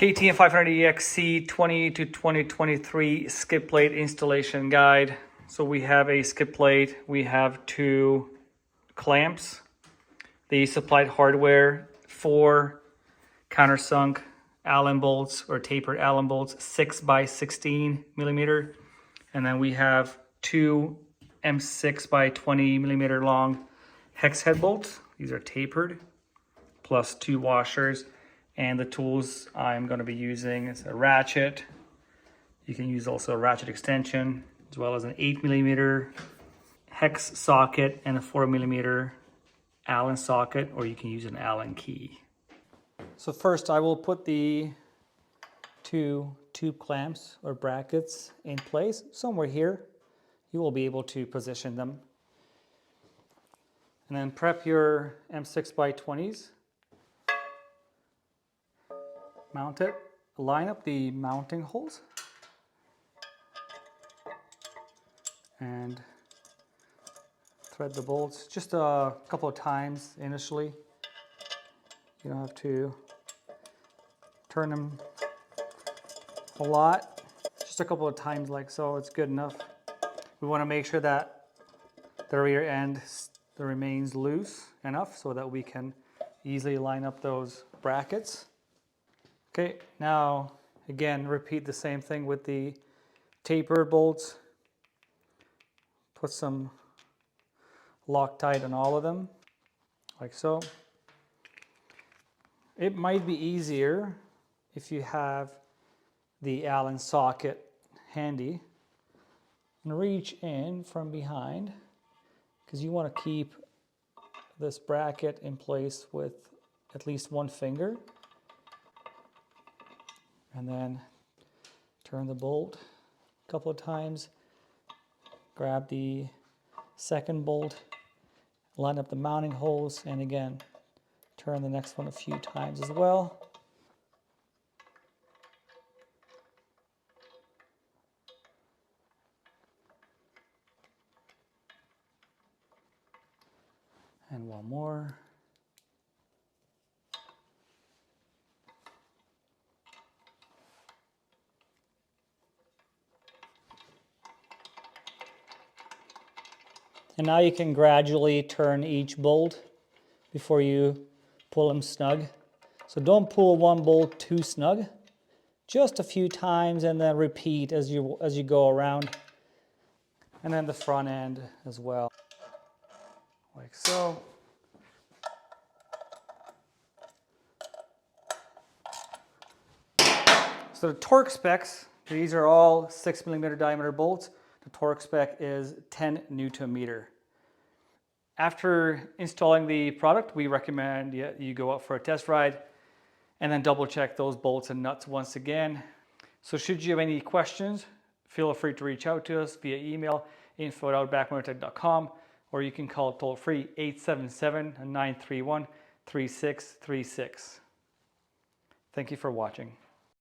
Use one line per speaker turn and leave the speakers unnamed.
KTM 500 EXC 20 to 2023 skid plate installation guide. So we have a skid plate, we have 2 clamps, the supplied hardware, 4 countersunk Allen bolts or tapered Allen bolts, 6 by 16 millimeter. And then we have 2 M6 by 20 millimeter long hex head bolts. These are tapered, plus 2 washers. And the tools I'm going to be using is a ratchet. You can use also a ratchet extension, as well as an 8 millimeter hex socket and a 4 millimeter Allen socket, or you can use an Allen key. So first I will put the 2 tube clamps or brackets in place. Somewhere here, you will be able to position them. And then prep your M6 by 20s. Mount it, line up the mounting holes, and thread the bolts just a couple of times initially. You don't have to turn them a lot, just a couple of times like so, it's good enough. We want to make sure that the rear end remains loose enough so that we can easily line up those brackets. Okay, now again, repeat the same thing with the taper bolts. Put some Loctite on all of them, like so. It might be easier if you have the Allen socket handy and reach in from behind, because you want to keep this bracket in place with at least one finger. And then turn the bolt a couple of times, grab the second bolt, line up the mounting holes, and again, turn the next one a few times as well. And one more. And now you can gradually turn each bolt before you pull them snug. So don't pull one bolt too snug. Just a few times and then repeat as you go around. And then the front end as well. Like so. So the torque specs, these are all 6 millimeter diameter bolts. The torque spec is 10 Newton meter. After installing the product, we recommend you go out for a test ride and then double check those bolts and nuts once again. So should you have any questions, feel free to reach out to us via email, info@outbackmotortech.com, or you can call toll free 877-931-3636. Thank you for watching.